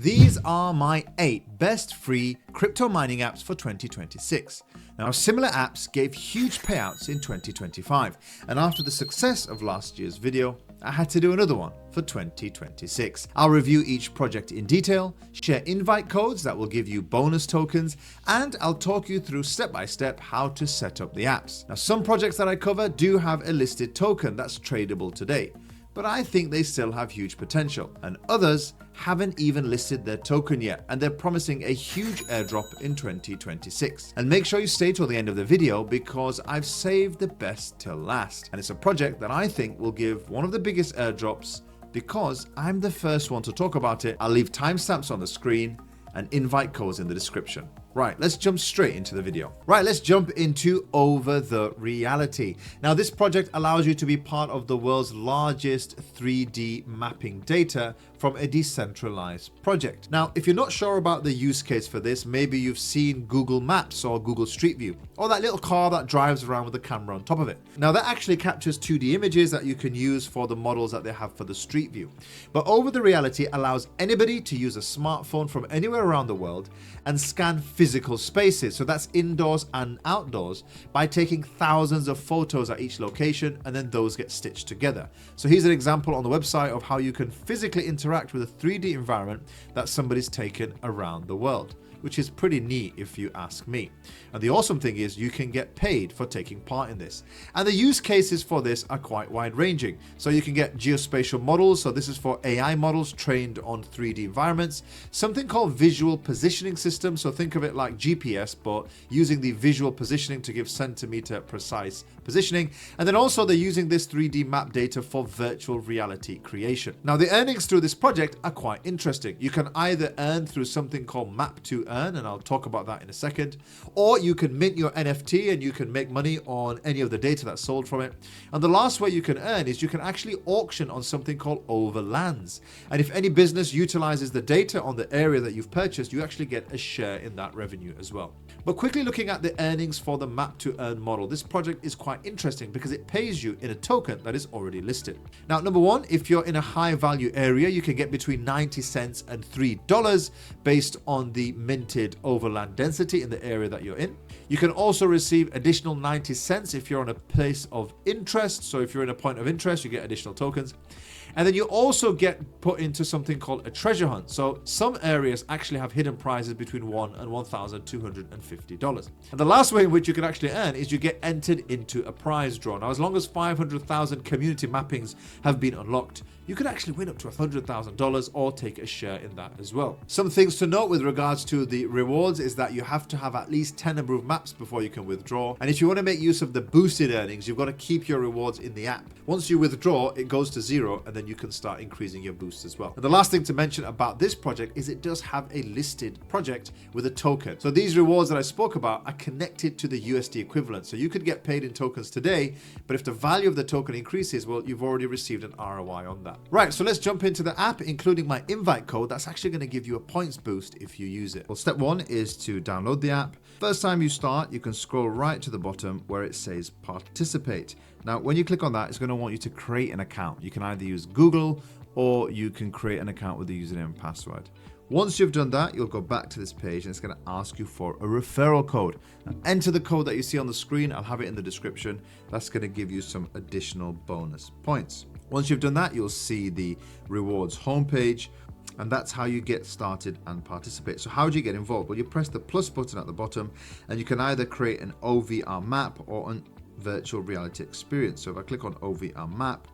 These are my 8 best free crypto mining apps for 2026. Now, similar apps gave huge payouts in 2025, and after the success of last year's video, I had to do another one for 2026. I'll review each project in detail, share invite codes that will give you bonus tokens, and I'll talk you through step by step how to set up the apps. Now, some projects that I cover do have a listed token that's tradable today, but I think they still have huge potential, and others haven't even listed their token yet, and they're promising a huge airdrop in 2026. And make sure you stay till the end of the video because I've saved the best till last, and it's a project that I think will give one of the biggest airdrops because I'm the first one to talk about it. I'll leave timestamps on the screen and invite codes in the description. Right, let's jump straight into the video. Right, let's jump into OvertheReality. Now, this project allows you to be part of the world's largest 3D mapping data from a decentralized project. Now, if you're not sure about the use case for this, maybe you've seen Google Maps or Google Street View, or that little car that drives around with a camera on top of it. Now, that actually captures 2D images that you can use for the models that they have for the Street View. But OvertheReality allows anybody to use a smartphone from anywhere around the world and scan physical spaces, so that's indoors and outdoors, by taking thousands of photos at each location, and then those get stitched together. So here's an example on the website of how you can physically interact with a 3D environment that somebody's taken around the world, which is pretty neat if you ask me. And the awesome thing is you can get paid for taking part in this. And the use cases for this are quite wide ranging. So you can get geospatial models. So this is for AI models trained on 3D environments. Something called visual positioning system. So think of it like GPS, but using the visual positioning to give centimeter precise positioning. And then also they're using this 3D map data for virtual reality creation. Now, the earnings through this project are quite interesting. You can either earn through something called map to earn, and I'll talk about that in a second, or you can mint your NFT and you can make money on any of the data that's sold from it. And the last way you can earn is you can actually auction on something called overlands. And if any business utilizes the data on the area that you've purchased, you actually get a share in that revenue as well. But quickly looking at the earnings for the map to earn model, this project is quite interesting because it pays you in a token that is already listed. Now, number one, if you're in a high value area, you can get between 90 cents and $3 based on the minted overland density in the area that you're in. You can also receive additional 90 cents if you're on a place of interest. So if you're in a point of interest, you get additional tokens. And then you also get put into something called a treasure hunt. So some areas actually have hidden prizes between $1 and $1,250. And the last way in which you can actually earn is you get entered into a prize draw. Now, as long as 500,000 community mappings have been unlocked, you could actually win up to $100,000 or take a share in that as well. Some things to note with regards to the rewards is that you have to have at least 10 approved maps before you can withdraw. And if you want to make use of the boosted earnings, you've got to keep your rewards in the app. Once you withdraw, it goes to 0, and then you can start increasing your boost as well. And the last thing to mention about this project is it does have a listed project with a token. So these rewards that I spoke about are connected to the USD equivalent. So you could get paid in tokens today, but if the value of the token increases, well, you've already received an ROI on that. Right, so let's jump into the app, including my invite code that's actually going to give you a points boost if you use it. Well, step one is to download the app. First time you start, you can scroll right to the bottom where it says participate. Now, when you click on that, it's going to want you to create an account. You can either use Google or you can create an account with the username and password. Once you've done that, you'll go back to this page and it's going to ask you for a referral code. Now, enter the code that you see on the screen. I'll have it in the description. That's going to give you some additional bonus points. Once you've done that, you'll see the rewards homepage, and that's how you get started and participate. So how do you get involved? Well, you press the plus button at the bottom and you can either create an OVR map or a virtual reality experience. So if I click on OVR map,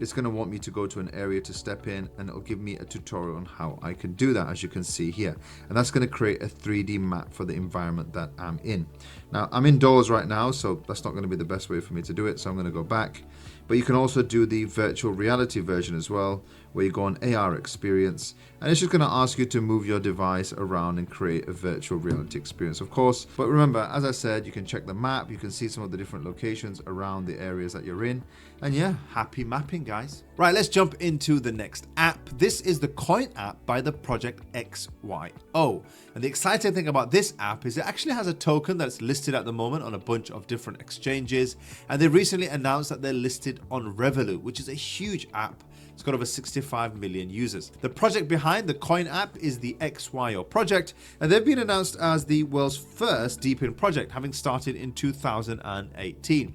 it's going to want me to go to an area to step in, and it'll give me a tutorial on how I can do that, as you can see here. And that's going to create a 3D map for the environment that I'm in. Now, I'm indoors right now, so that's not going to be the best way for me to do it. So I'm going to go back. But you can also do the virtual reality version as well, where you go on AR experience, and it's just going to ask you to move your device around and create a virtual reality experience, of course. But remember, as I said, you can check the map, you can see some of the different locations around the areas that you're in, and yeah, happy mapping, guys. Right, let's jump into the next app. This is the Coin app by the project XYO. And the exciting thing about this app is it actually has a token that's listed at the moment on a bunch of different exchanges, and they recently announced that they're listed on Referral, which is a huge app. It's got over 65 million users. The project behind the Coin app is the XYO project, and they've been announced as the world's first deep-in project, having started in 2018.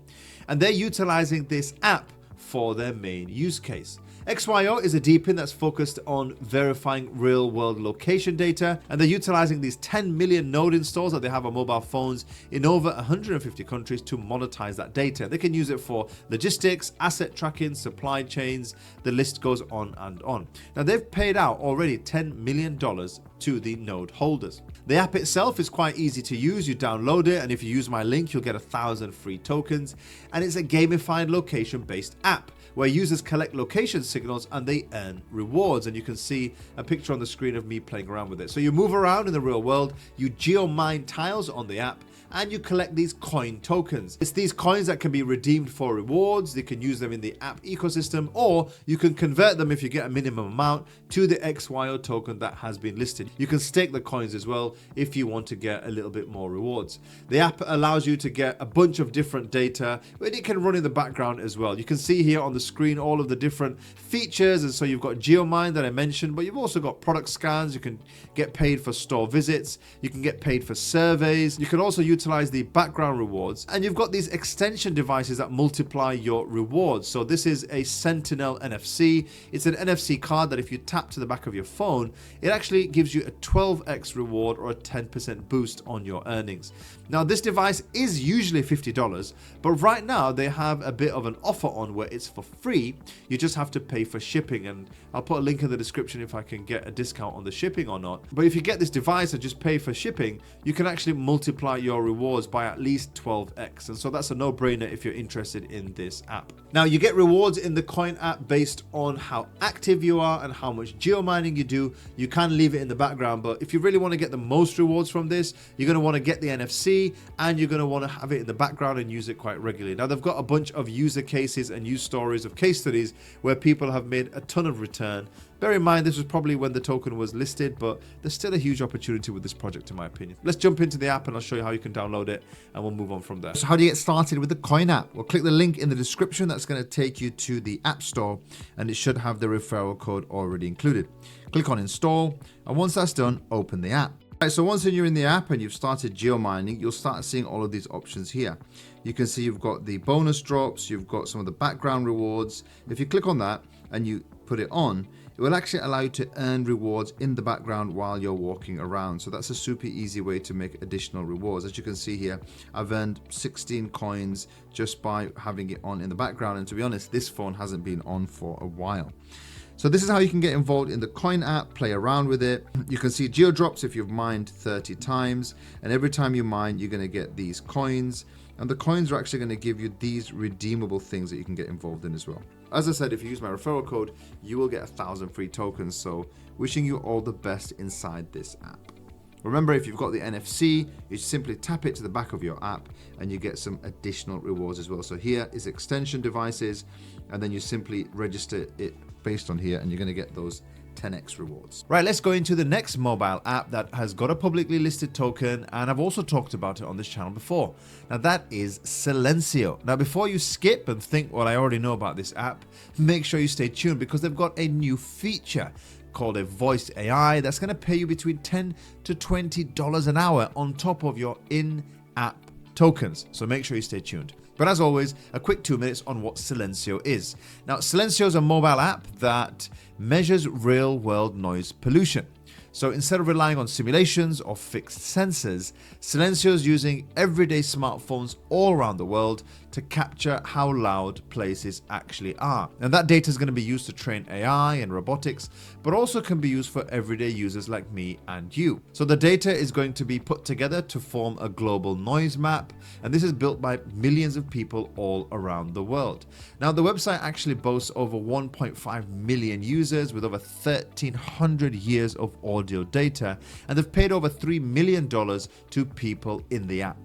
And they're utilizing this app for their main use case. XYO is a deep-in that's focused on verifying real-world location data, and they're utilizing these 10 million node installs that they have on mobile phones in over 150 countries to monetize that data. They can use it for logistics, asset tracking, supply chains, the list goes on and on. Now they've paid out already $10 million to the node holders. The app itself is quite easy to use. You download it, and if you use my link, you'll get 1,000 free tokens, and it's a gamified location-based app where users collect location signals and they earn rewards. And you can see a picture on the screen of me playing around with it. So you move around in the real world, you geo-mine tiles on the app, and you collect these coin tokens. It's these coins that can be redeemed for rewards. You can use them in the app ecosystem, or you can convert them if you get a minimum amount to the XYO token that has been listed. You can stake the coins as well if you want to get a little bit more rewards. The app allows you to get a bunch of different data, but it can run in the background as well. You can see here on the screen all of the different features, and so you've got GeoMine that I mentioned, but you've also got product scans. You can get paid for store visits. You can get paid for surveys. You can also utilize the background rewards, and you've got these extension devices that multiply your rewards. So this is a Sentinel NFC. It's an NFC card that if you tap to the back of your phone, it actually gives you a 12x reward or a 10% boost on your earnings. Now this device is usually $50, but right now they have a bit of an offer on where it's for free. You just have to pay for shipping, and I'll put a link in the description if I can get a discount on the shipping or not. But if you get this device and just pay for shipping, you can actually multiply your rewards by at least 12x, and so that's a no-brainer if you're interested in this app. Now you get rewards in the Coin app based on how active you are and how much geomining you do. You can leave it in the background, but if you really want to get the most rewards from this, you're going to want to get the NFC, and you're going to want to have it in the background and use it quite regularly. Now they've got a bunch of user cases and use stories of case studies where people have made a ton of return. Bear in mind, this was probably when the token was listed, but there's still a huge opportunity with this project in my opinion. Let's jump into the app and I'll show you how you can download it, and we'll move on from there. So how do you get started with the Coin app? Well, click the link in the description. That's going to take you to the App Store, and it should have the referral code already included. Click on install, and once that's done, open the app. Right, so once you're in the app and you've started geomining, you'll start seeing all of these options here. You can see you've got the bonus drops, you've got some of the background rewards. If you click on that and you put it on, it will actually allow you to earn rewards in the background while you're walking around. So that's a super easy way to make additional rewards. As you can see here, I've earned 16 coins just by having it on in the background. And to be honest, this phone hasn't been on for a while. So this is how you can get involved in the Coin app, play around with it. You can see geodrops if you've mined 30 times, and every time you mine, you're going to get these coins, and the coins are actually going to give you these redeemable things that you can get involved in as well. As I said, if you use my referral code, you will get 1,000 free tokens, so wishing you all the best inside this app. Remember, if you've got the NFC, you simply tap it to the back of your app and you get some additional rewards as well. So here is extension devices, and then you simply register it based on here and you're going to get those 10x rewards. Right, let's go into the next mobile app that has got a publicly listed token, and I've also talked about it on this channel before. Now that is Silencio. Now before you skip and think, well, I already know about this app, make sure you stay tuned because they've got a new feature called a voice AI that's going to pay you between $10 to $20 an hour on top of your in-app tokens. So make sure you stay tuned. But as always, a quick 2 minutes on what Silencio is. Now, Silencio is a mobile app that measures real-world noise pollution. So instead of relying on simulations or fixed sensors, Silencio is using everyday smartphones all around the world to capture how loud places actually are. And that data is going to be used to train AI and robotics, but also can be used for everyday users like me and you. So the data is going to be put together to form a global noise map, and this is built by millions of people all around the world. Now, the website actually boasts over 1.5 million users with over 1,300 years of audio data, and they've paid over $3 million to people in the app.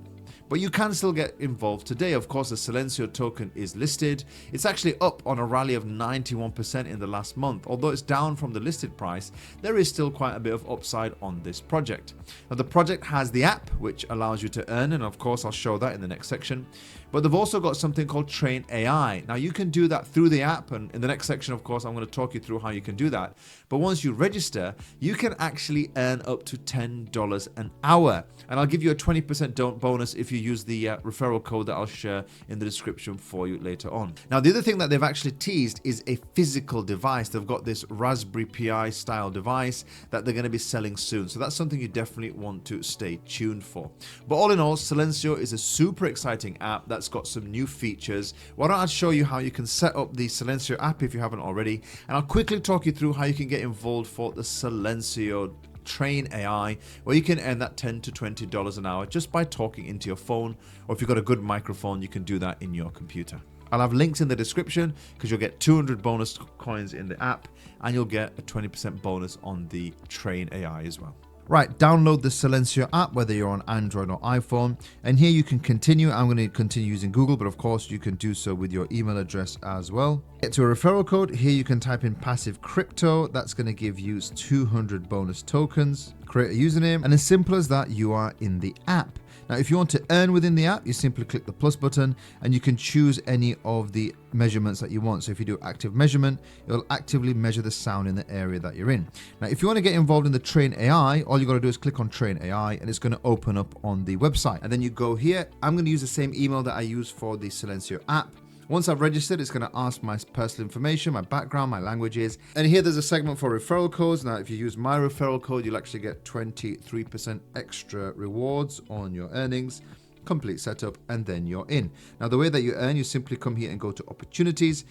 But you can still get involved today. Of course, the Silencio token is listed. It's actually up on a rally of 91% in the last month. Although it's down from the listed price, there is still quite a bit of upside on this project. Now, the project has the app, which allows you to earn, and of course, I'll show that in the next section. But they've also got something called Train AI. Now, you can do that through the app, and in the next section, of course, I'm going to talk you through how you can do that. But once you register, you can actually earn up to $10 an hour. And I'll give you a 20% bonus if you use the referral code that I'll share in the description for you later on. Now, the other thing that they've actually teased is a physical device. They've got this Raspberry Pi style device that they're going to be selling soon. So that's something you definitely want to stay tuned for. But all in all, Silencio is a super exciting app that's got some new features. Why don't I show you how you can set up the Silencio app if you haven't already, and I'll quickly talk you through how you can get involved for the Silencio Train AI, where you can earn that $10 to $20 an hour just by talking into your phone, or if you've got a good microphone, you can do that in your computer. I'll have links in the description because you'll get 200 bonus coins in the app, and you'll get a 20% bonus on the Train AI as well. Right, download the Silencio app, whether you're on Android or iPhone, and here you can continue. I'm going to continue using Google, but of course you can do so with your email address as well. Get to a referral code. Here you can type in passivecrypto. That's going to give you 200 bonus tokens. Create a username, and as simple as that, you are in the app. Now, if you want to earn within the app, you simply click the plus button and you can choose any of the measurements that you want. So if you do active measurement, it'll actively measure the sound in the area that you're in. Now, if you want to get involved in the Train AI, all you got to do is click on Train AI and it's going to open up on the website. And then you go here. I'm going to use the same email that I use for the Silencio app. Once I've registered, it's going to ask my personal information, my background, my languages. And here there's a segment for referral codes. Now, if you use my referral code, you'll actually get 23% extra rewards on your earnings, complete setup, and then you're in. Now, the way that you earn, you simply come here and go to opportunities.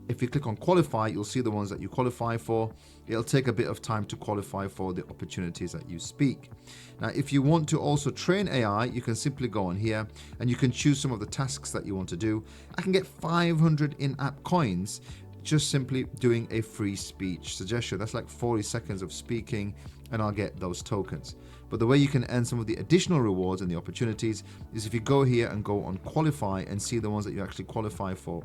If you click on qualify, you'll see the ones that you qualify for. It'll take a bit of time to qualify for the opportunities that you speak. Now, if you want to also train AI, you can simply go on here and you can choose some of the tasks that you want to do. I can get 500 in-app coins just simply doing a free speech suggestion. That's like 40 seconds of speaking and I'll get those tokens. But the way you can earn some of the additional rewards and the opportunities is if you go here and go on qualify and see the ones that you actually qualify for.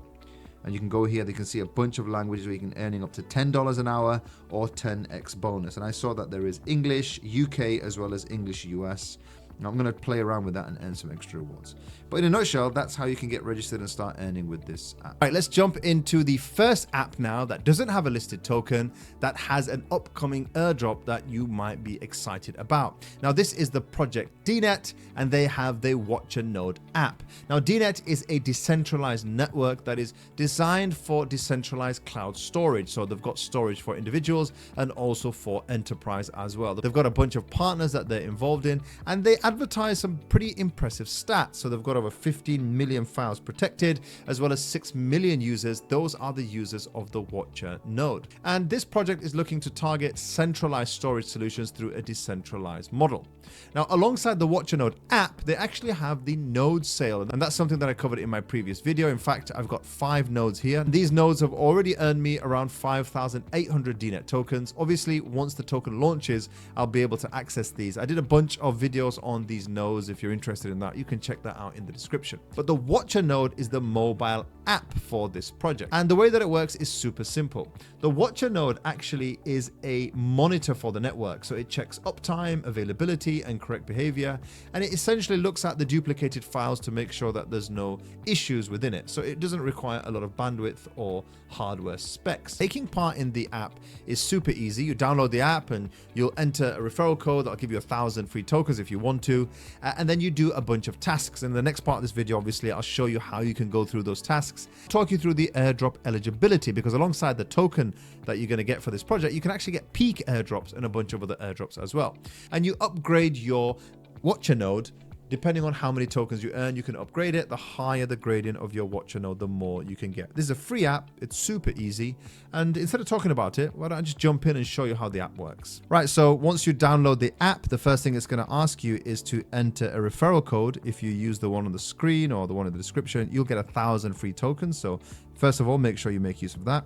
And you can go here, you can see a bunch of languages where you can earning up to $10 an hour or 10x bonus. And I saw that there is English, UK, as well as English US. Now I'm going to play around with that and earn some extra rewards. But in a nutshell, that's how you can get registered and start earning with this app. All right, let's jump into the first app now that doesn't have a listed token, that has an upcoming airdrop that you might be excited about. Now, this is the project DeNet, and they have the Watcher Node app. Now, DeNet is a decentralized network that is designed for decentralized cloud storage. So they've got storage for individuals and also for enterprise as well. They've got a bunch of partners that they're involved in, and they advertise some pretty impressive stats. So they've got over 15 million files protected, as well as 6 million users. Those are the users of the Watcher node. And this project is looking to target centralized storage solutions through a decentralized model. Now, alongside the Watcher node app, they actually have the node sale. And that's something that I covered in my previous video. In fact, I've got 5 nodes here. These nodes have already earned me around 5,800 DeNet tokens. Obviously, once the token launches, I'll be able to access these. I did a bunch of videos on these nodes. If you're interested in that, you can check that out in the description. But the Watcher node is the mobile app for this project. And the way that it works is super simple. The Watcher node actually is a monitor for the network. So it checks uptime, availability, and correct behavior. And it essentially looks at the duplicated files to make sure that there's no issues within it. So it doesn't require a lot of bandwidth or hardware specs. Taking part in the app is super easy. You download the app and you'll enter a referral code that'll give you 1,000 free tokens if you want to. And then you do a bunch of tasks. In the next part of this video, obviously, I'll show you how you can go through those tasks, talk you through the airdrop eligibility, because alongside the token that you're going to get for this project, you can actually get peak airdrops and a bunch of other airdrops as well. And you upgrade your Watcher node. Depending on how many tokens you earn, you can upgrade it. The higher the grading of your Watcher node, the more you can get. This is a free app. It's super easy. And instead of talking about it, why don't I just jump in and show you how the app works. Right, so once you download the app, the first thing it's going to ask you is to enter a referral code. If you use the one on the screen or the one in the description, you'll get 1,000 free tokens. So first of all, make sure you make use of that.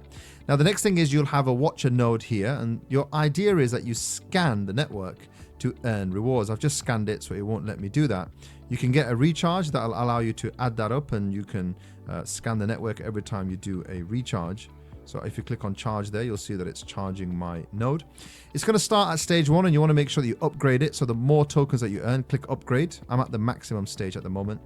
Now, the next thing is you'll have a Watcher node here. And your idea is that you scan the network to earn rewards. I've just scanned it, so it won't let me do that. You can get a recharge that will allow you to add that up, and you can scan the network every time you do a recharge. So if you click on charge there, you'll see that it's charging my node. It's going to start at stage 1, and you want to make sure that you upgrade it. So the more tokens that you earn, click upgrade. I'm at the maximum stage at the moment.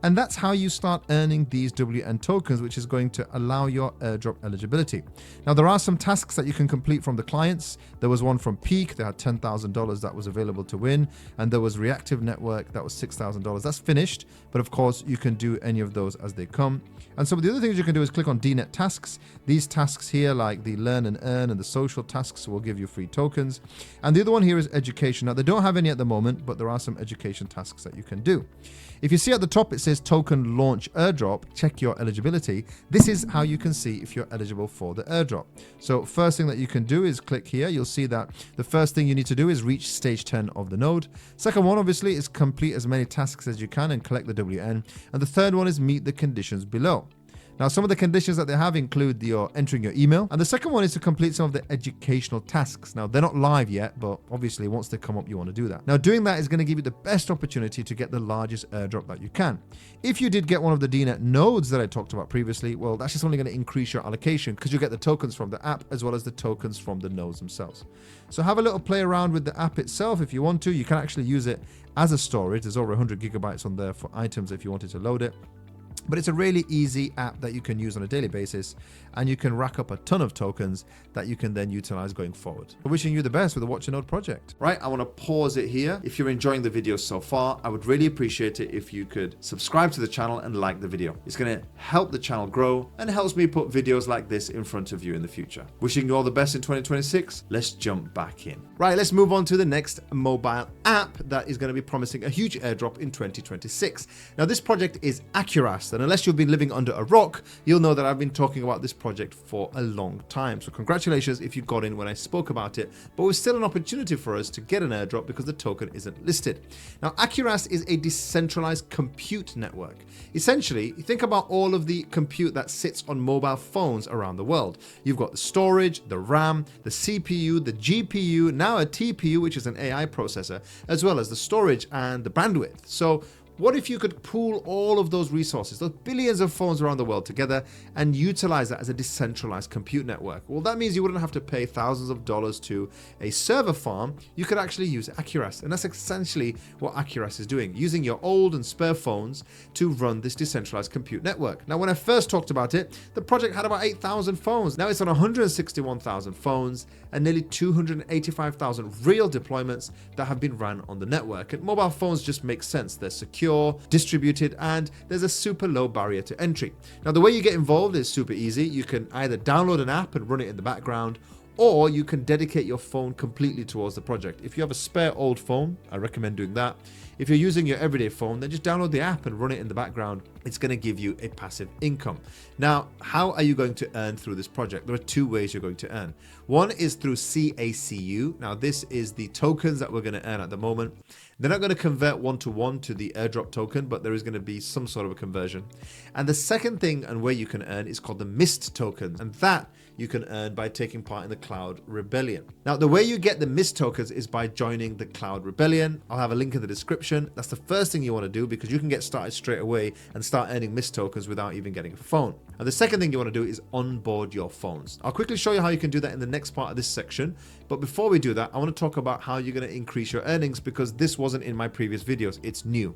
And that's how you start earning these WN tokens, which is going to allow your airdrop eligibility. Now, there are some tasks that you can complete from the clients. There was one from Peak. They had $10,000 that was available to win. And there was Reactive Network. That was $6,000. That's finished. But of course, you can do any of those as they come. And some of the other things you can do is click on DeNet tasks. These tasks here, like the learn and earn and the social tasks, will give you free tokens. And the other one here is education. Now, they don't have any at the moment, but there are some education tasks that you can do. If you see at the top, it says token launch airdrop, check your eligibility. This is how you can see if you're eligible for the airdrop. So first thing that you can do is click here. You'll see that the first thing you need to do is reach stage 10 of the node. Second one, obviously, is complete as many tasks as you can and collect the WN. And the third one is meet the conditions below. Now, some of the conditions that they have include your entering your email. And the second one is to complete some of the educational tasks. Now, they're not live yet, but obviously once they come up, you want to do that. Now, doing that is going to give you the best opportunity to get the largest airdrop that you can. If you did get one of the DeNet nodes that I talked about previously, well, that's just only going to increase your allocation because you get the tokens from the app as well as the tokens from the nodes themselves. So have a little play around with the app itself if you want to. You can actually use it as a storage. There's over 100 gigabytes on there for items if you wanted to load it. But it's a really easy app that you can use on a daily basis, and you can rack up a ton of tokens that you can then utilize going forward. I'm wishing you the best with the Watch a Node project. Right, I want to pause it here. If you're enjoying the video so far, I would really appreciate it if you could subscribe to the channel and like the video. It's going to help the channel grow and helps me put videos like this in front of you in the future. Wishing you all the best in 2026. Let's jump back in. Right, let's move on to the next mobile app that is going to be promising a huge airdrop in 2026. Now, this project is Acurast. And unless you've been living under a rock, you'll know that I've been talking about this project for a long time. So congratulations if you got in when I spoke about it, but it was still an opportunity for us to get an airdrop because the token isn't listed. Now, Acurast is a decentralized compute network. Essentially, think about all of the compute that sits on mobile phones around the world. You've got the storage, the RAM, the CPU, the GPU, now a TPU, which is an AI processor, as well as the storage and the bandwidth. So what if you could pool all of those resources, those billions of phones around the world together, and utilize that as a decentralized compute network? Well, that means you wouldn't have to pay thousands of dollars to a server farm. You could actually use Acurast. And that's essentially what Acurast is doing, using your old and spare phones to run this decentralized compute network. Now, when I first talked about it, the project had about 8,000 phones. Now it's on 161,000 phones and nearly 285,000 real deployments that have been ran on the network. And mobile phones just make sense. They're secure, distributed, and there's a super low barrier to entry. Now, the way you get involved is super easy. You can either download an app and run it in the background, or you can dedicate your phone completely towards the project. If you have a spare old phone, I recommend doing that. If you're using your everyday phone, then just download the app and run it in the background. It's going to give you a passive income. Now, how are you going to earn through this project? There are two ways you're going to earn. One is through CACU. Now, this is the tokens that we're going to earn at the moment. They're not going to convert one-to-one to the airdrop token, but there is going to be some sort of a conversion. And the second thing and where you can earn is called the mist tokens. And that you can earn by taking part in the Cloud Rebellion. Now, the way you get the mist tokens is by joining the Cloud Rebellion. I'll have a link in the description. That's the first thing you want to do because you can get started straight away and start earning mist tokens without even getting a phone. And the second thing you want to do is onboard your phones. I'll quickly show you how you can do that in the next part of this section. But before we do that, I want to talk about how you're going to increase your earnings because this wasn't in my previous videos. It's new.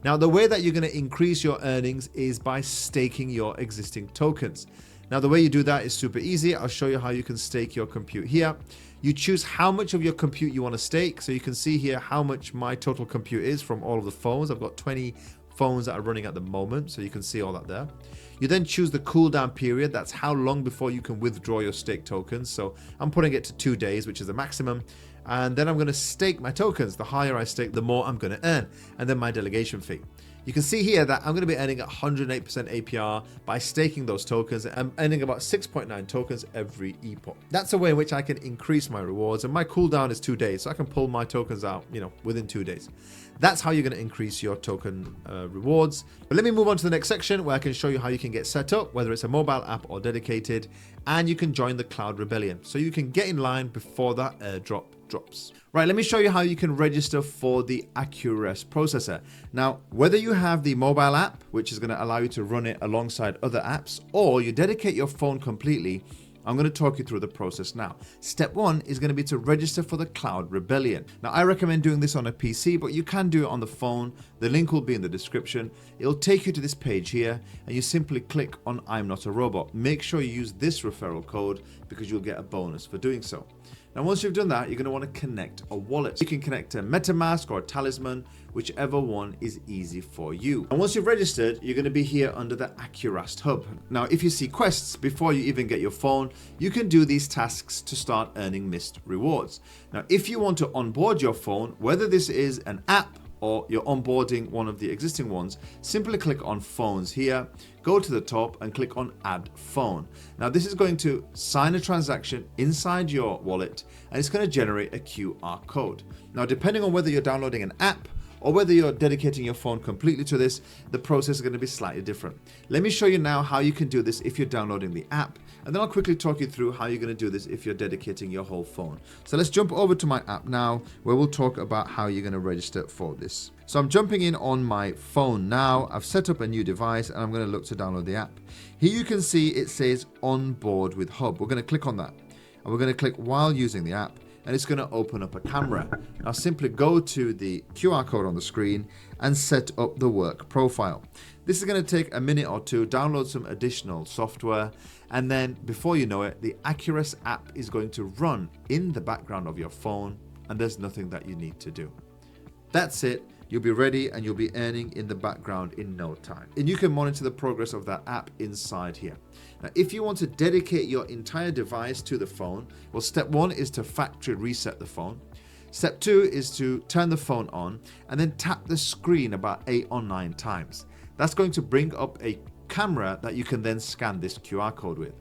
Now, the way that you're going to increase your earnings is by staking your existing tokens. Now, the way you do that is super easy. I'll show you how you can stake your compute here. You choose how much of your compute you want to stake. So you can see here how much my total compute is from all of the phones. I've got 20 phones that are running at the moment. So you can see all that there. You then choose the cooldown period. That's how long before you can withdraw your stake tokens. So I'm putting it to 2 days, which is the maximum. And then I'm going to stake my tokens. The higher I stake, the more I'm going to earn. And then my delegation fee. You can see here that I'm going to be earning 108% APR by staking those tokens. I'm earning about 6.9 tokens every epoch. That's a way in which I can increase my rewards, and my cooldown is 2 days, so I can pull my tokens out, within 2 days. That's how you're going to increase your token rewards. But let me move on to the next section where I can show you how you can get set up, whether it's a mobile app or dedicated, and you can join the Cloud Rebellion. So you can get in line before that airdrop Airdrops. Right, let me show you how you can register for the Acurast processor. Now, whether you have the mobile app, which is going to allow you to run it alongside other apps, or you dedicate your phone completely, I'm going to talk you through the process now. Step 1 is going to be to register for the Cloud Rebellion. Now, I recommend doing this on a PC, but you can do it on the phone. The link will be in the description. It'll take you to this page here, and you simply click on I'm Not a Robot. Make sure you use this referral code because you'll get a bonus for doing so. Now, once you've done that, you're going to want to connect a wallet. You can connect a MetaMask or a Talisman, whichever one is easy for you. And once you've registered, you're going to be here under the Acurast Hub. Now, if you see quests before you even get your phone, you can do these tasks to start earning missed rewards. Now, if you want to onboard your phone, whether this is an app or you're onboarding one of the existing ones, simply click on Phones here, go to the top and click on Add Phone. Now this is going to sign a transaction inside your wallet and it's going to generate a QR code. Now depending on whether you're downloading an app or whether you're dedicating your phone completely to this, the process is going to be slightly different. Let me show you now how you can do this if you're downloading the app, and then I'll quickly talk you through how you're going to do this if you're dedicating your whole phone. So let's jump over to my app now, where we'll talk about how you're going to register for this. So I'm jumping in on my phone now. I've set up a new device and I'm going to look to download the app. Here you can see it says On Board with Hub. We're going to click on that and we're going to click while using the app, and it's going to open up a camera. Now simply go to the QR code on the screen and set up the work profile. This is going to take a minute or two, download some additional software, and then before you know it, the Acurast app is going to run in the background of your phone, and there's nothing that you need to do. That's it. You'll be ready and you'll be earning in the background in no time. And you can monitor the progress of that app inside here. Now, if you want to dedicate your entire device to the phone, well, step 1 is to factory reset the phone. Step 2 is to turn the phone on and then tap the screen about 8 or 9 times. That's going to bring up a camera that you can then scan this QR code with.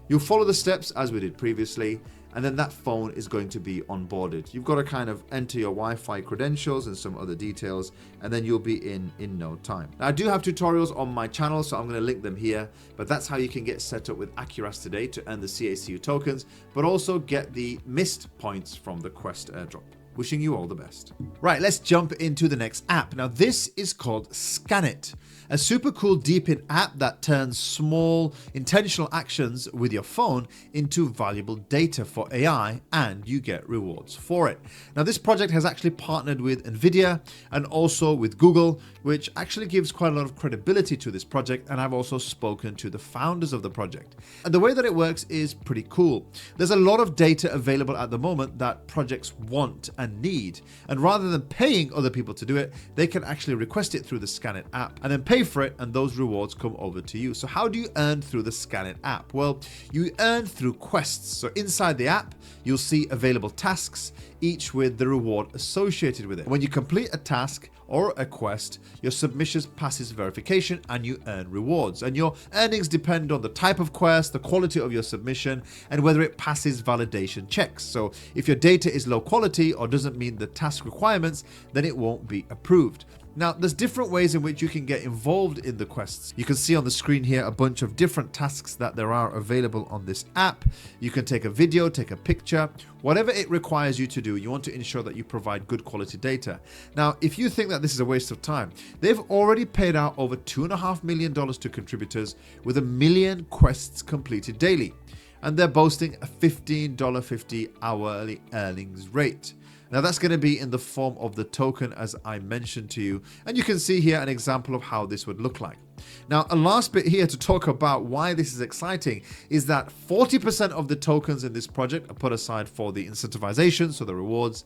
You'll follow the steps as we did previously, and then that phone is going to be onboarded. You've got to kind of enter your Wi-Fi credentials and some other details, and then you'll be in no time. Now, I do have tutorials on my channel, so I'm going to link them here, but that's how you can get set up with Acurast today to earn the CACU tokens, but also get the missed points from the Quest airdrop. Wishing you all the best. Right, let's jump into the next app. Now, this is called Scannit, a super cool deep-in app that turns small intentional actions with your phone into valuable data for AI, and you get rewards for it. Now, this project has actually partnered with NVIDIA and also with Google, which actually gives quite a lot of credibility to this project, and I've also spoken to the founders of the project. And the way that it works is pretty cool. There's a lot of data available at the moment that projects want and need, and rather than paying other people to do it, they can actually request it through the Scannit app and then pay for it, and those rewards come over to you. So how do you earn through the Scannit app? Well, you earn through quests. So inside the app, you'll see available tasks, each with the reward associated with it. When you complete a task or a quest, your submission passes verification and you earn rewards. And your earnings depend on the type of quest, the quality of your submission, and whether it passes validation checks. So if your data is low quality or doesn't meet the task requirements, then it won't be approved. Now, there's different ways in which you can get involved in the quests. You can see on the screen here a bunch of different tasks that there are available on this app. You can take a video, take a picture, whatever it requires you to do. You want to ensure that you provide good quality data. Now, if you think that this is a waste of time, they've already paid out over $2.5 million to contributors with 1 million quests completed daily. And they're boasting a $15.50 hourly earnings rate. Now that's going to be in the form of the token as I mentioned to you, and you can see here an example of how this would look like. Now, a last bit here to talk about why this is exciting is that 40% of the tokens in this project are put aside for the incentivization, so the rewards,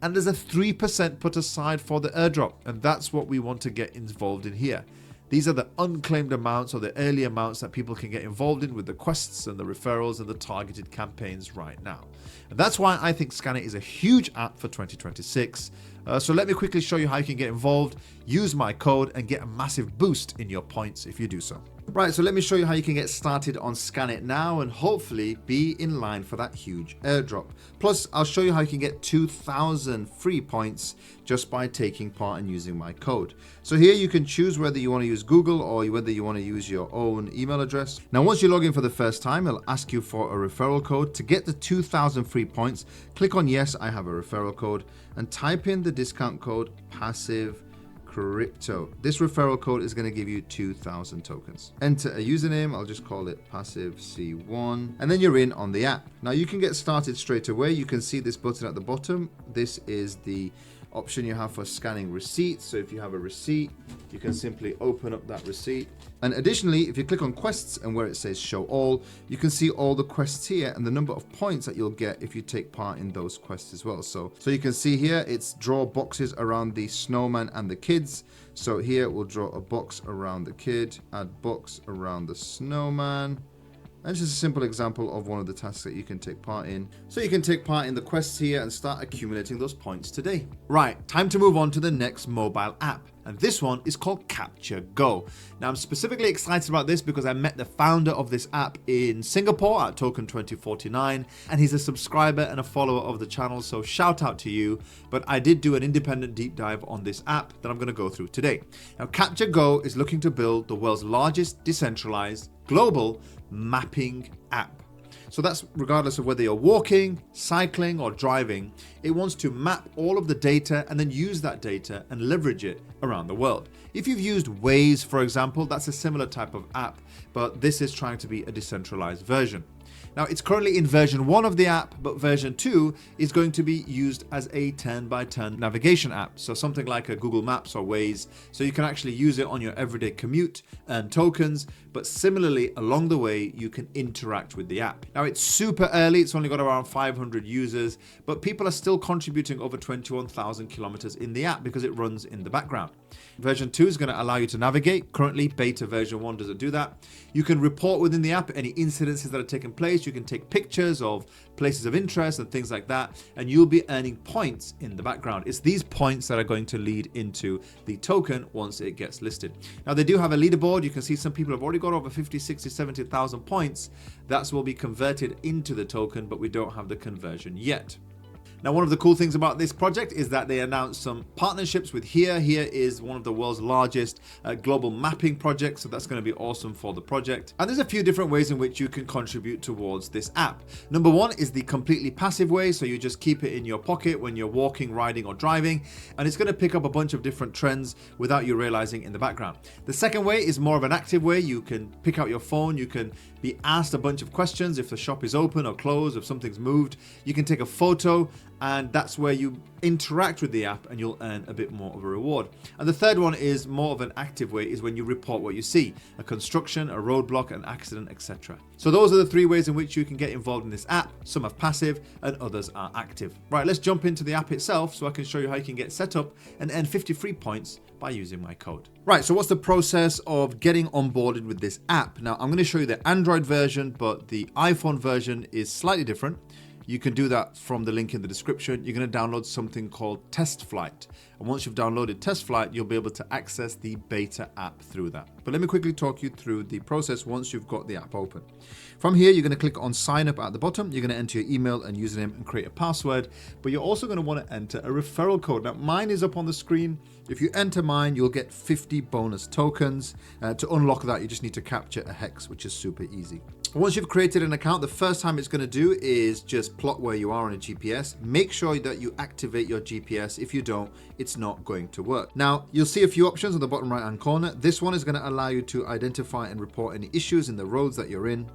and there's a 3% put aside for the airdrop, and that's what we want to get involved in here. These are the unclaimed amounts or the early amounts that people can get involved in with the quests and the referrals and the targeted campaigns right now. And that's why I think Scannit is a huge app for 2026. So let me quickly show you how you can get involved, use my code, and get a massive boost in your points if you do so. Right, so let me show you how you can get started on Scannit now and hopefully be in line for that huge airdrop. Plus, I'll show you how you can get 2,000 free points just by taking part and using my code. So here you can choose whether you want to use Google or whether you want to use your own email address. Now, once you log in for the first time, it'll ask you for a referral code. To get the 2,000 free points, click on yes, I have a referral code, and type in the discount code PassiveCrypto. This referral code is going to give you 2,000 tokens. Enter a username, I'll just call it PassiveC1, and then you're in on the app. Now you can get started straight away. You can see this button at the bottom. This is the option you have for scanning receipts. So if you have a receipt, you can simply open up that receipt. And additionally, if you click on quests and where it says show all, you can see all the quests here and the number of points that you'll get if you take part in those quests as well. So you can see here, it's draw boxes around the snowman and the kids. So here we'll draw a box around the kid, add box around the snowman. And just a simple example of one of the tasks that you can take part in. So you can take part in the quests here and start accumulating those points today. Right, time to move on to the next mobile app. And this one is called CapturGO. Now I'm specifically excited about this because I met the founder of this app in Singapore at Token 2049, and he's a subscriber and a follower of the channel, so shout out to you. But I did do an independent deep dive on this app that I'm going to go through today. Now CapturGO is looking to build the world's largest decentralized global mapping app. So that's regardless of whether you're walking, cycling, or driving. It wants to map all of the data and then use that data and leverage it around the world. If you've used Waze, for example, that's a similar type of app, but this is trying to be a decentralized version. Now it's currently in version 1 of the app, but version 2 is going to be used as a turn-by-turn navigation app. So something like a Google Maps or Waze. So you can actually use it on your everyday commute, earn tokens, but similarly along the way you can interact with the app. Now it's super early, it's only got around 500 users, but people are still contributing over 21,000 kilometers in the app because it runs in the background. Version 2 is going to allow you to navigate. Currently, beta version 1 doesn't do that. You can report within the app any incidences that are taking place. You can take pictures of places of interest and things like that, and you'll be earning points in the background. It's these points that are going to lead into the token once it gets listed. Now, they do have a leaderboard. You can see some people have already got over 50, 60, 70,000 points. That will be converted into the token, but we don't have the conversion yet. Now, one of the cool things about this project is that they announced some partnerships with Here. Here is one of the world's largest global mapping projects, so that's going to be awesome for the project. And there's a few different ways in which you can contribute towards this app. Number one is the completely passive way, so you just keep it in your pocket when you're walking, riding, or driving, and it's going to pick up a bunch of different trends without you realizing in the background. The second way is more of an active way. You can pick out your phone, you can be asked a bunch of questions if the shop is open or closed, if something's moved. You can take a photo, and that's where you interact with the app and you'll earn a bit more of a reward. And the third one is more of an active way, is when you report what you see, a construction, a roadblock, an accident, etc. So those are the three ways in which you can get involved in this app. Some are passive and others are active. Right, let's jump into the app itself so I can show you how you can get set up and earn 50 free points by using my code. Right, so what's the process of getting onboarded with this app? Now, I'm going to show you the Android version, but the iPhone version is slightly different. You can do that from the link in the description. You're going to download something called Test Flight. And once you've downloaded Test Flight, you'll be able to access the beta app through that. But let me quickly talk you through the process once you've got the app open. From here, you're going to click on Sign Up at the bottom. You're going to enter your email and username and create a password. But you're also going to want to enter a referral code. Now, mine is up on the screen. If you enter mine, you'll get 50 bonus tokens. To unlock that, you just need to capture a hex, which is super easy. Once you've created an account, the first time it's going to do is just plot where you are on a GPS. Make sure that you activate your GPS. If you don't, it's not going to work. Now, you'll see a few options on the bottom right hand corner. This one is going to allow you to identify and report any issues in the roads that you're in.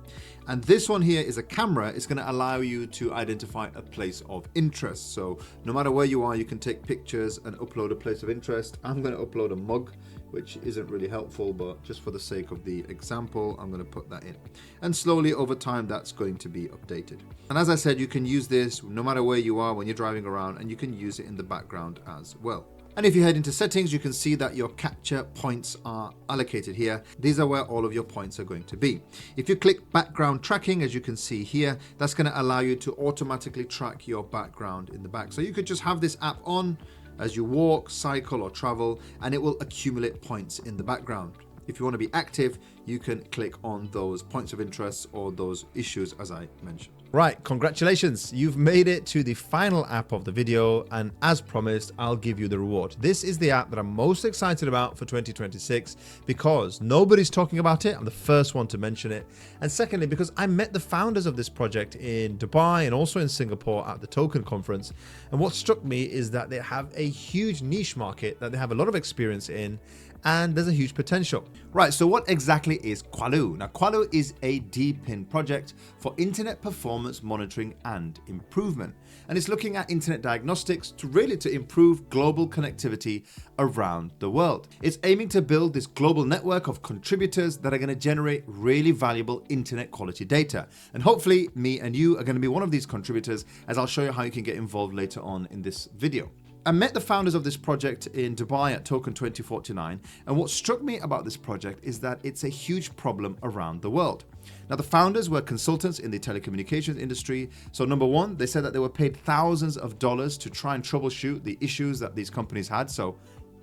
And this one here is a camera. It's going to allow you to identify a place of interest. So no matter where you are, you can take pictures and upload a place of interest. I'm going to upload a mug, which isn't really helpful, but just for the sake of the example, I'm going to put that in. And slowly over time, that's going to be updated. And as I said, you can use this no matter where you are when you're driving around, and you can use it in the background as well. And if you head into settings, you can see that your capture points are allocated here. These are where all of your points are going to be. If you click background tracking, as you can see here, that's going to allow you to automatically track your background in the back. So you could just have this app on as you walk, cycle, or travel, and it will accumulate points in the background. if you want to be active, you can click on those points of interest or those issues as I mentioned. Right, congratulations. You've made it to the final app of the video, and as promised, I'll give you the reward. This is the app that I'm most excited about for 2026 because nobody's talking about it. I'm the first one to mention it. And secondly, because I met the founders of this project in Dubai and also in Singapore at the Token conference. And what struck me is that they have a huge niche market that they have a lot of experience in, and there's a huge potential. Right, so what exactly is Qualoo? Now, Qualoo is a DPIN project for internet performance monitoring and improvement. And it's looking at internet diagnostics to improve global connectivity around the world. It's aiming to build this global network of contributors that are going to generate really valuable internet quality data. And hopefully me and you are going to be one of these contributors, as I'll show you how you can get involved later on in this video. I met the founders of this project in Dubai at Token 2049, and what struck me about this project is that it's a huge problem around the world. Now, the founders were consultants in the telecommunications industry. So number one, they said that they were paid thousands of dollars to try and troubleshoot the issues that these companies had. So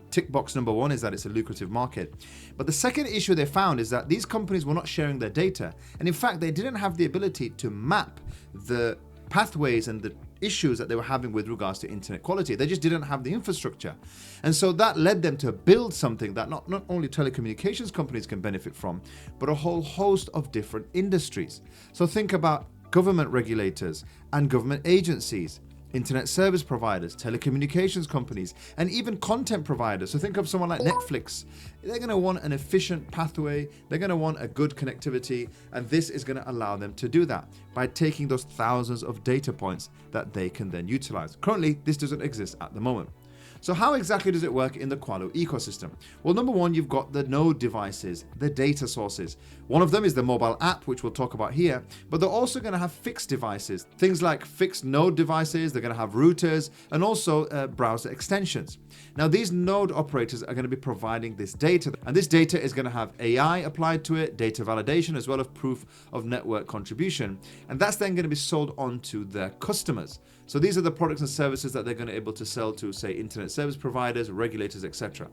tick box number one is that it's a lucrative market. But the second issue they found is that these companies were not sharing their data. And in fact, they didn't have the ability to map the pathways and the issues that they were having with regards to internet quality. They just didn't have the infrastructure. And so that led them to build something that not only telecommunications companies can benefit from, but a whole host of different industries. So think about government regulators and government agencies, internet service providers, telecommunications companies, and even content providers. So think of someone like Netflix. They're going to want an efficient pathway. They're going to want a good connectivity. And this is going to allow them to do that by taking those thousands of data points that they can then utilize. Currently, this doesn't exist at the moment. So how exactly does it work in the Qualoo ecosystem? Well, number one, you've got the node devices, the data sources. One of them is the mobile app, which we'll talk about here, but they're also going to have fixed devices, things like fixed node devices. They're going to have routers and also browser extensions. Now, these node operators are going to be providing this data, and this data is going to have AI applied to it, data validation, as well as proof of network contribution. And that's then going to be sold on to their customers. So these are the products and services that they're going to be able to sell to, say, internet service providers, regulators, etc.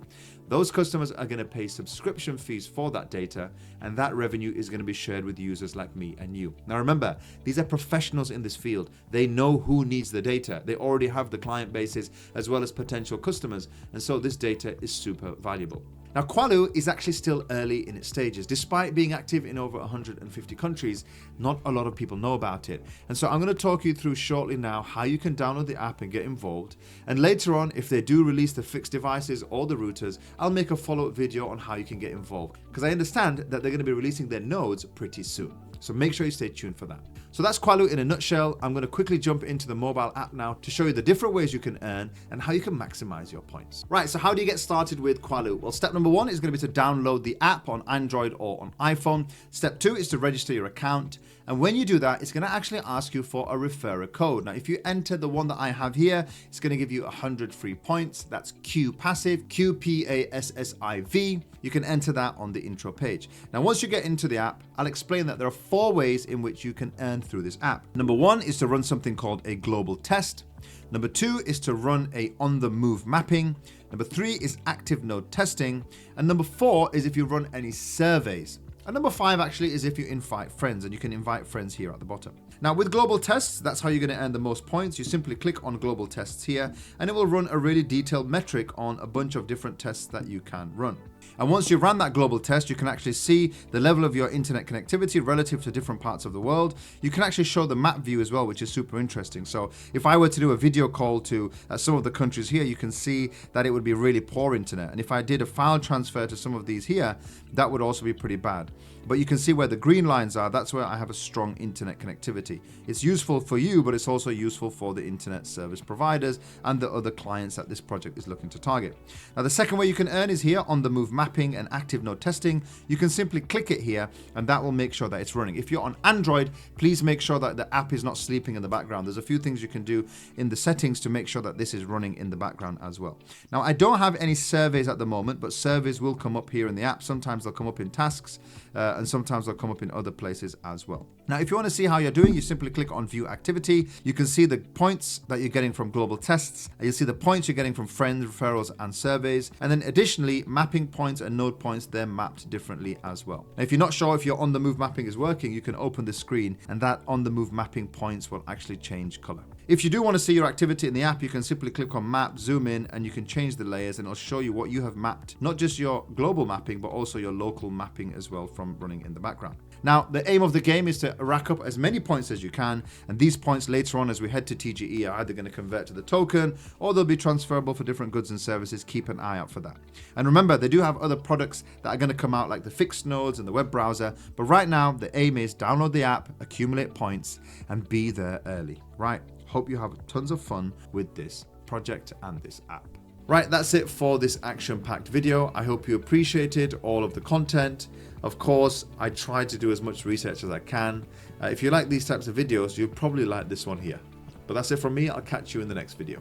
Those customers are going to pay subscription fees for that data, and that revenue is going to be shared with users like me and you. Now remember, these are professionals in this field. They know who needs the data. They already have the client bases as well as potential customers, and so this data is super valuable. Now, Qualoo is actually still early in its stages. Despite being active in over 150 countries, not a lot of people know about it. And so I'm going to talk you through shortly now how you can download the app and get involved. And later on, if they do release the fixed devices or the routers, I'll make a follow-up video on how you can get involved, because I understand that they're going to be releasing their nodes pretty soon. So make sure you stay tuned for that. So that's Qualoo in a nutshell. I'm going to quickly jump into the mobile app now to show you the different ways you can earn and how you can maximize your points. Right, so how do you get started with Qualoo? Well, step number one is going to be to download the app on Android or on iPhone. Step two is to register your account. And when you do that, it's going to actually ask you for a referral code. Now, if you enter the one that I have here, it's going to give you 100 free points. That's Q Passive, QPASSIV. You can enter that on the intro page. Now, once you get into the app, I'll explain that there are 4 ways in which you can earn through this app. Number 1 is to run something called a global test. Number 2 is to run a on-the-move mapping. Number 3 is active node testing. And number 4 is if you run any surveys. And number 5 actually is if you invite friends, and you can invite friends here at the bottom. Now with global tests, that's how you're going to earn the most points. You simply click on global tests here, and it will run a really detailed metric on a bunch of different tests that you can run. And once you've run that global test, you can actually see the level of your internet connectivity relative to different parts of the world. You can actually show the map view as well, which is super interesting. So if I were to do a video call to some of the countries here, you can see that it would be really poor internet. And if I did a file transfer to some of these here, that would also be pretty bad. But you can see where the green lines are. That's where I have a strong internet connectivity. It's useful for you, but it's also useful for the internet service providers and the other clients that this project is looking to target. Now, the second way you can earn is here on the move mapping and active node testing. You can simply click it here, and that will make sure that it's running. If you're on Android, please make sure that the app is not sleeping in the background. There's a few things you can do in the settings to make sure that this is running in the background as well. Now, I don't have any surveys at the moment, but surveys will come up here in the app. Sometimes they'll come up in tasks, and sometimes they'll come up in other places as well. Now, if you want to see how you're doing, you simply click on View Activity. You can see the points that you're getting from global tests. You'll see the points you're getting from friends, referrals, and surveys. And then additionally, mapping points points and node points, they're mapped differently as well. Now, if you're not sure if your on the move mapping is working, you can open the screen and that on the move mapping points will actually change color. If you do want to see your activity in the app, you can simply click on map, zoom in, and you can change the layers and it'll show you what you have mapped, not just your global mapping, but also your local mapping as well from running in the background. Now, the aim of the game is to rack up as many points as you can, and these points later on as we head to TGE are either going to convert to the token or they'll be transferable for different goods and services. Keep an eye out for that. And remember, they do have other products that are going to come out like the fixed nodes and the web browser, but right now the aim is download the app, accumulate points, and be there early. Right, hope you have tons of fun with this project and this app. Right, that's it for this action-packed video. I hope you appreciated all of the content. Of course, I try to do as much research as I can. If you like these types of videos, you'll probably like this one here. But that's it from me. I'll catch you in the next video.